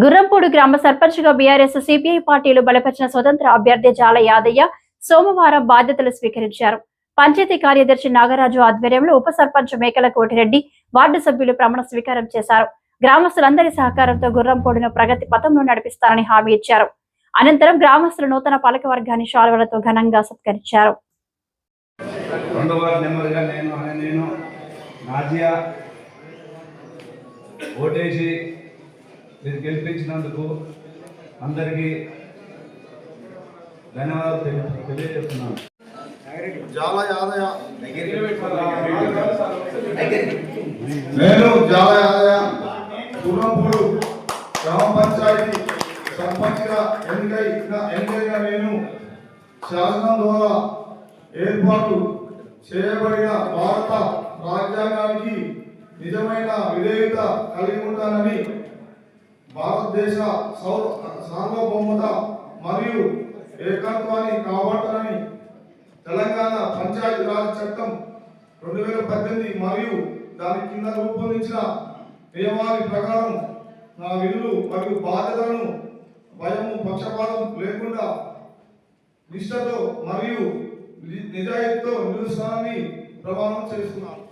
గుర్రంపూడి గ్రామ సర్పంచ్గా BRS CPI పార్టీలు బలపరిచిన స్వతంత్ర అభ్యర్థి జాల యాదయ్య సోమవారం బాధ్యతలు స్వీకరించారు. పంచాయతీ కార్యదర్శి నాగరాజు ఆధ్వర్యంలో ఉప సర్పంచ్ మేకల కోటిరెడ్డి, వార్డు సభ్యులు ప్రమాణ స్వీకారం చేశారు. గ్రామస్తులందరి సహకారంతో గుర్రంపూడిను ప్రగతి పథంలో నడిపిస్తారని హామీ ఇచ్చారు. అనంతరం గ్రామస్తులు నూతన పాలక వర్గాన్ని శాలువలతో ఘనంగా సత్కరించారు. మీరు గెలిపించినందుకు అందరికీ ధన్యవాదాలు తెలియజేస్తున్నాను. జాల యాదయ్య నేను జాల యాదయ్య గుర్రంపూడి గ్రామ పంచాయతీ సర్పంచ్గా ఎన్నికైన నేను శాసనం ద్వారా ఏర్పాటు చేయబడిన భారత రాజ్యాంగానికి నిజమైన విధేయత కలిగి ఉంటానని, భారతదేశ సార్వభౌమత మరియు ఏకత్వాన్ని కాపాడతానని, తెలంగాణ పంచాయతీ రాజ్ చట్టం 2018 మరియు దాని కింద రూపొందించిన నియమాల ప్రకారం నా విధులు మరియు బాధ్యతలను భయము పక్షపాతం లేకుండా నిష్ఠతో మరియు నిజాయితీతో నిర్వహిస్తానని ప్రమాణం చేస్తున్నాను.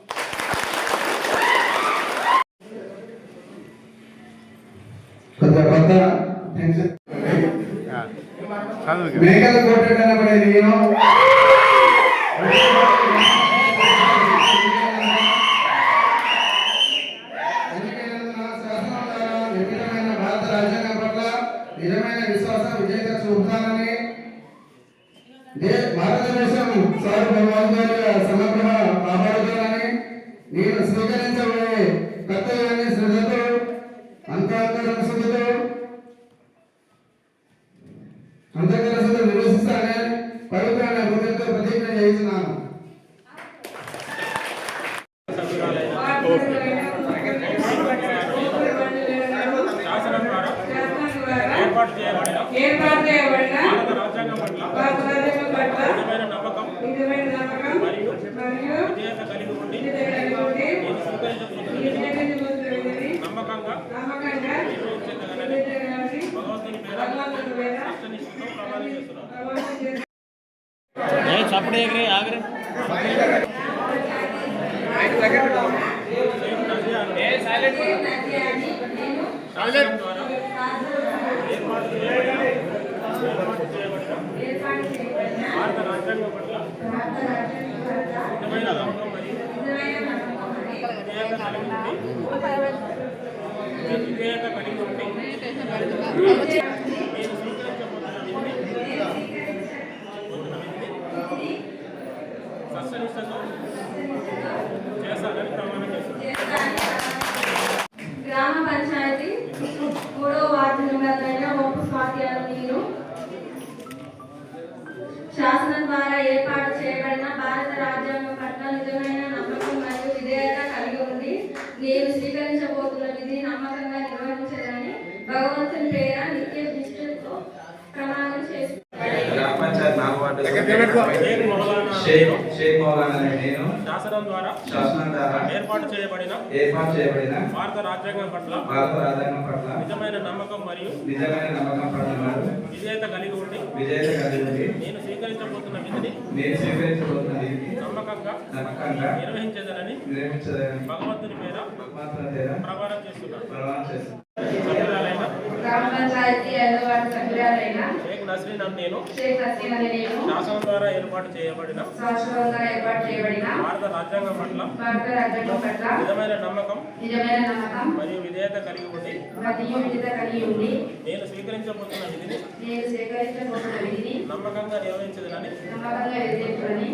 మేకల కోటరెడ్డి అనబడే నేను నిర్మితమైన భారత రాజ్యాంగం పట్ల నిజమైన విశ్వాసం విజేత చూపుతానని, భారతదేశం సార్వభౌమాధికారిగా సమగ్ర కాపాడుతానని, నేను స్వీకరించబోయే కర్తవ్యాన్ని శ్రద్ధతో అంతర్గత నిర్వహిస్తానని పవిత్రమైన హృదయంతో ప్రతిజ్ఞ చేస్తున్నాను. ఏర్పాటు చేయబడిన భారత రాజ్యాంగం పట్ల నిజమైన నమ్మకం మరియు విధేయత కలిగి ఉండి నమ్మకంగా భగవంతుని పేర ప్రమాణం చేస్తున్నాను. భారత రాజ్యాంగం పట్ల నిజమైన నమ్మకం మరియు విధేయత కలిగి ఉండి నేను స్వీకరించబోతున్న విధిని సత్సనిష్టతో చేస్తానని ప్రమాణం చేస్తున్నాను. గ్రామ పంచాయతీ 3వ వార్డు మెంబర్లైన ఓపు స్వాత్యాలు నేను శాసనం ద్వారా ఏర్పాటు చేయబడిన భారత రాజ్యాంగం పట్ల నిజమైన నమ్మకం మరియు విధేయత కలిగి ఉండి నేను స్వీకరించబోతున్న విధిని నమ్మకంగా నిర్వహించాలని భగవంతుని పేర నిత్య నిష్ఠతో ప్రమాణం చేస్తున్నాను. శాసనం ద్వారా ఏర్పాటు చేయబడిన భారత రాజ్యాంగం పట్ల నిజమైన నమ్మకం మరియు విధేయత కలిగి ఉండి నేను స్వీకరించబోతున్న విధిని నమ్మకంగా నిర్వహించేదనని భగవంతుని పేర ప్రమాణం చేస్తున్నాను. గ్రామ పంచాయతీ 5వ వార్డు సభ్యురాలైన షేక్ నస్రీన్ అని నేను శాసనం ద్వారా ఏర్పాటు చేయబడిన భారత రాజ్యాంగం పట్ల నిజమైన నమ్మకం మరియు విధేయత కలిగి ఉండి నేను స్వీకరించబోతున్న విధిని నమ్మకంగా నిర్వహించదని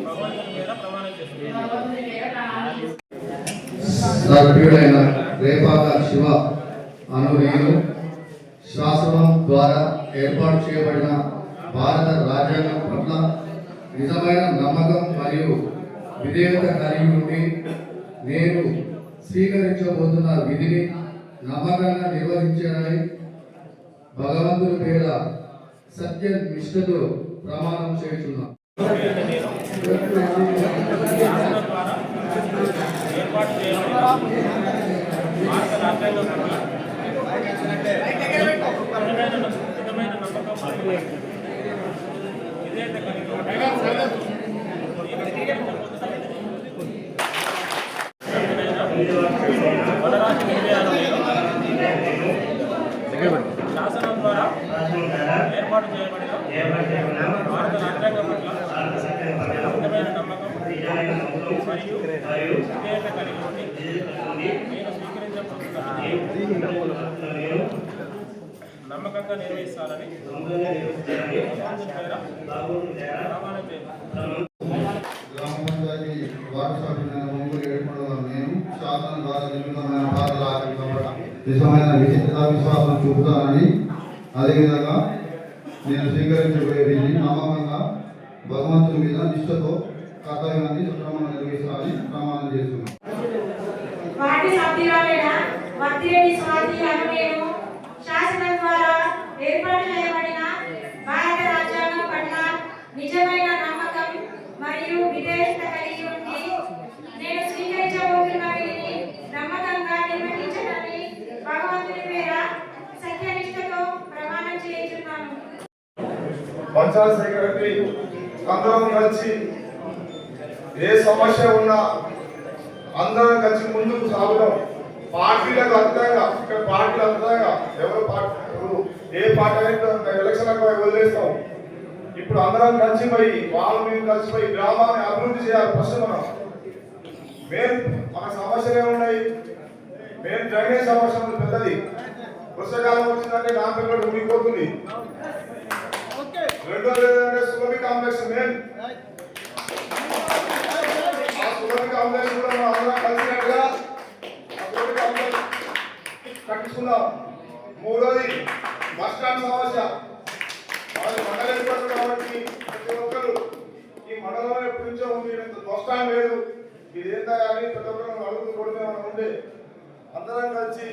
భగవంతుని మీద ప్రమాణం చేస్తున్నాను. సభ్యుడైన రేపాల శివ అను నేను శాసనం ద్వారా ఏర్పాటు చేయబడిన భారత రాజ్యాంగం పట్ల నిజమైన నమ్మకం మరియు విధేయత కలిగి ఉండి నేను స్వీకరించబోతున్న విధిని నమ్మకంగా నిర్వహించాలని భగవంతుని పేర సత్య నిష్ఠతో ప్రమాణం చేస్తున్నాను. ఏర్పాటు చేయబడిన భారత రాజ్యాంగం నిజమైన నమ్మకం మరియు విధేయత కలిగి వనరాజు నిర్ణయాలను శాసనం ద్వారా ఏర్పాటు చేయబడిన భారత రాజ్యాంగం పట్ల నిజమైన నమ్మకం మరియు విధేయత కలిగి ఉండి నేను స్వీకరించబోతున్న నమ్మకంగా నిర్వహిస్తానని ప్రమాణం చేయాలి. గ్రామ పంచాయతీ వార్డు సభ్యులైన ఒంగోలు ఏర్పడడం నేను శాసనం ద్వారా నిర్మితమైన భారత నిజమైన విశ్వాసం చూపుతానని అదేవిధంగా నేను స్వీకరించబోయేది నమ్మకంగా భగవంతుని మీద నిష్ఠతో కర్తవ్యాన్ని సక్రమంగా నిర్వహిస్తానని ప్రమాణం చేస్తున్నాను. వాటి సభ్యురాలైన మద్దిరెడ్డి స్వాతి అను నేను శాసనం ద్వారా ఏర్పాటు చేయబడిన భారత రాజ్యాంగం పట్ల నిజమైన నమ్మకం మరియు విధేయత కలిగి ఉండి నేను స్వీకరించబోతున్న విధిని నమ్మకంగా నిర్వహించడానికి భగవంతుని పేర సత్యనిష్టతో ప్రమాణం చేస్తున్నాను. పంచాయత్ సెక్రటరీ అందరం కలిసి ఏ సమస్య ఉన్నా అందరం కలిసి ముందుకు సాగుదాం. పార్టీలకు అర్థంగా ఇక్కడ పార్టీలు అర్థంగా ఎవరు పార్టీ ఏ పార్టీ అనేది ఎలక్షన్ వదిలేస్తాం. ఇప్పుడు అందరం కలిసిపోయి వాళ్ళ మీద కలిసిపోయి గ్రామాన్ని అభివృద్ధి చేయాలి. ఫస్ట్ మన సమస్యలు ఏమున్నాయి? మేము డ్రైనేజ్ సమస్య ఉంది పెద్దది. వర్షాకాలం వచ్చిందంటే నా పిల్లలు ఊడిపోతుంది. రెండోది ఏంటంటే సులభి కాంప్లెక్స్ మెయిన్. ఆ సులభి కాంప్లెక్స్ కూడా మనం అందరం కలిసినట్టుగా ఆ సులభి కాంప్లెక్స్ కట్టించుకుందాం. మూడోది బస్ స్టాండ్ సమస్య. మండలం ఏర్పడుతుంది కాబట్టి ప్రతి ఒక్కరు ఈ మండలంలో ఎప్పటి నుంచో ఉంది, బస్ స్టాండ్ లేదు, ఇది ఏంటా కానీ ప్రతి ఒక్కరు అడుగుతూ కొడితే మనం ఉండే అందరం కలిసి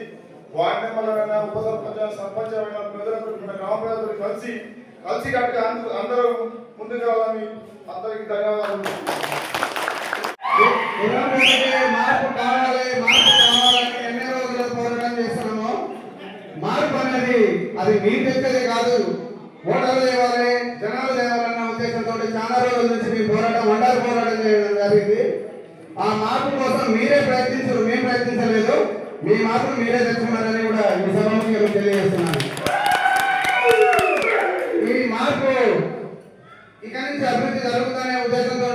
వార్డు మెంబర్లైనా ఉప సర్పంచ్ సర్పంచ్ అయినా ప్రజలతో గ్రామ ప్రజలతో కలిసి కట్టుగా అందరూ ముందుకు రావాలని అందరికీ ధన్యవాదాలు. మార్పు కావాలని ఎన్ని రోజులు పోరాటం చేస్తున్నామో మార్పు అనేది అది మీరు తెచ్చేదే కాదు, ఓటర్లు తేవాలి, జనాలు తేవాలన్న ఉద్దేశంతో చాలా రోజుల నుంచి మీ పోరాటం అండారు పోరాటం చేయడం జరిగింది. ఆ మార్పు కోసం మీరే ప్రయత్నించారు, మేము ప్రయత్నించలేదు. మీ మార్పును మీరే తెచ్చుకున్నారని కూడా ఈ సభకు తెలియజేస్తున్నాను. ఈ మార్పు ఇక్కడి నుంచి అభివృద్ధి జరుగుతుందనే ఉద్దేశంతో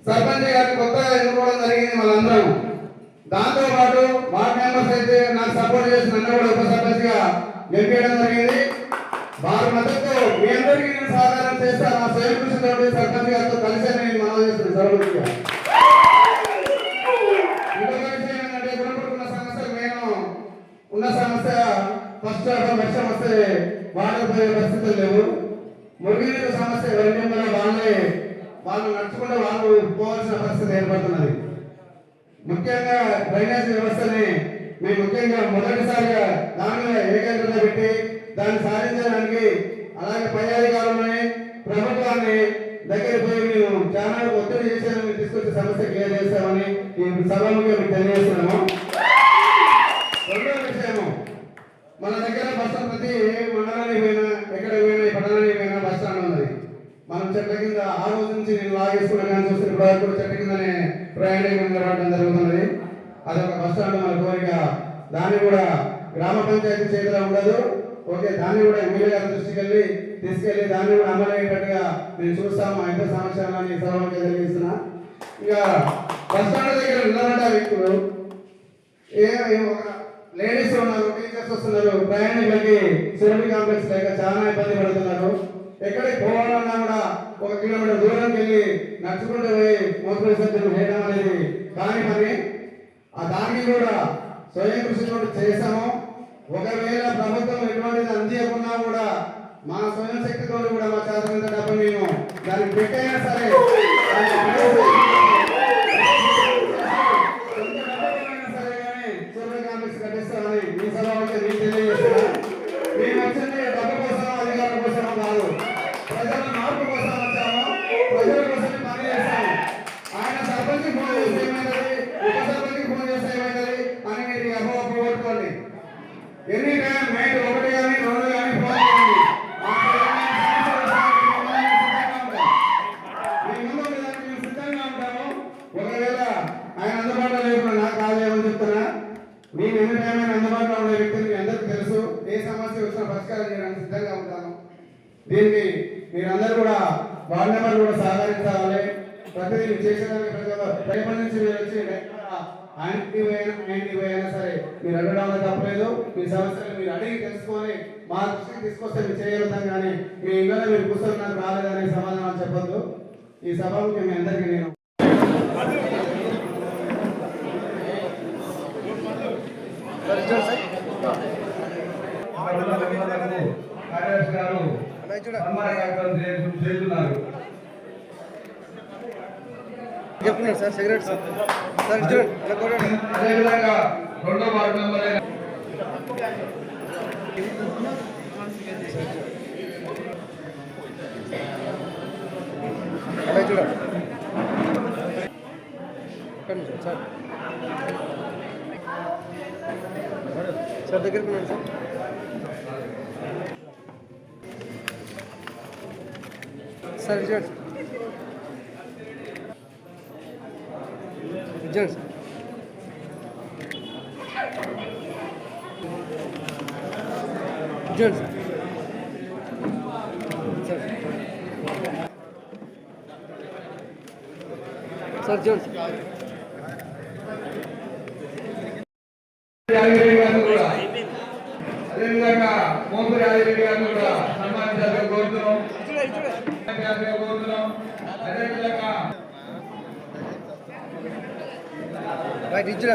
సర్పంచ్ గారిని కొత్తగా ఎన్నుకోవడం జరిగింది మనందరం. దాంతో పాటు వార్డు మెంబర్స్ అయితే నాకు సపోర్ట్ చేసి నన్ను కూడా ఉప సర్పంచ్ గా గెలిపేయడం జరిగింది. వారి మద్దతు మీ అందరికీ నేను సహకారం చేస్తాను. నా స్వయం కృషితో సర్పంచ్ గారితో కలిసి నేను మనవి చేస్తున్నాను. సర్వీస్గా ఇంకొక విషయం ఏంటంటే గుణపడుకున్న సమస్యలు నేను ఉన్న సమస్య ఫస్ట్ వర్షం వస్తే వాటర్ పోయే పరిస్థితులు లేవు. మురుగునీరు సమస్య ఎవరి వాళ్ళు నడుచుకుంటే వాళ్ళు పోవాల్సిన పరిస్థితి ఏర్పడుతున్నది. ముఖ్యంగా డ్రైనేజ్ వ్యవస్థని మేము ముఖ్యంగా మొదటిసారిగా దాని మీద ఏకాగ్రత పెట్టి దాన్ని సాధించడానికి అలాగే పై అధికారులని ప్రభుత్వాన్ని దగ్గర పోయి మేము చాలా ఒత్తిడి చేసేది మీరు తీసుకొచ్చే సమస్య క్లియర్ చేస్తామని ఈ సభముగా మీకు తెలియజేస్తున్నాము. రెండో విషయము, మన దగ్గర బస్ ప్రతి మండలానికి పోయినా ఎక్కడ పోయినా పట్టణానికి పోయినా బస్ స్టాండ్ ఉన్నది. మనం చెట్ల కింద ఆ రోజు నుంచి నేను లాగేసుకున్నా కానీ చూస్తే ఇప్పుడు చెట్ల కిందనే ప్రయాణికులు నిలబడడం జరుగుతున్నది. అదొక బస్ స్టాండ్ మన కోరిక. దాన్ని కూడా గ్రామ పంచాయతీ చేతిలో ఉండదు. ఓకే, దాన్ని కూడా ఎమ్మెల్యే గారి దృష్టికి తీసుకెళ్లి దాన్ని కూడా అమలయ్యేటట్టుగా మేము చూస్తాము. ఎంత సంవత్సరాలని సభకి తెలియజేస్తున్నా. ఇక బస్ స్టాండ్ దగ్గర నిలబడ్డ వ్యక్తులు లేడీస్ ఉన్నారు, టీచర్స్ వస్తున్నారు, ప్రయాణికులకి సురభి కాంప్లెక్స్ లేక చాలా ఇబ్బంది పడుతున్నారు. ఎక్కడికి పోవాలన్నా కూడా 1 కిలోమీటర్ దూరంకి వెళ్ళి నడుచుకుంటూ పోయి మూత్ర విసర్జన చేయడం అనేది కాని పని. దానికి కూడా స్వయం కృషితో చేసాము. ఒకవేళ ప్రభుత్వం ఎటువంటిది అందియకున్నా కూడా మా స్వయం శక్తితో కూడా మా చేతనంత డబ్బు మేము దానికి పెట్టైనా సరే కట్టిస్తామని మీ సభకి మీకు తెలియజేస్తున్నాం. మేము వచ్చింది డబ్బు కోసం అధికారుల కోసం కాదు, ప్రజల మార్పు కోసం వచ్చాము, ప్రజల కోసం పని చేస్తాము. ఆయన సర్పంచ్ ఫోన్ చేస్తే ఏమైంది, ఉప సర్పంచ్ ఫోన్ చేస్తే ఏమైంది అని మీరు అపోహ పోగొట్టుకోండి. ఎన్ని టైం నైట్ 1 కానీ 2 కానీ దీనికి మీరందరూ కూడా వార్డు మెంబర్లు కూడా సహకరించాలి. ప్రతిదీ చేసేదానికి రేపటి నుంచి మీరు వచ్చి ఆయనకి పోయినా సరే మీరు అడగడంలో తప్పలేదు. మీ సమస్యలు మీరు అడిగి తెలుసుకొని మా దృష్టికి తీసుకొస్తే మీరు చేయగలుగుతాం. కానీ మీ ఇంట్లో మీరు కూర్చొని నాకు రాలేదని సమాధానం చెప్పొద్దు. ఈ సభకు మీ అందరికీ నేను కార్యదర్శి గారు సన్మాన కార్యక్రమం చేస్తున్నారు. చెప్తున్నారు సార్ సిగరెట్ సార్ అదేవిధంగా రెండో వార్డు మెంబర్ అయిన అలా చూడండి సార్ సార్ దగ్గరికి ఉన్నాడు సార్ సార్ చూడండి చూడండి సార్ చూడండి సార్ చూడండి అదేవిధంగా మోపూరి ఆదిరెడ్డి గారిని కూడా సన్మానించాలని కోరుతున్నాం. అదేవిధంగా రైట్ ఇచ్చిన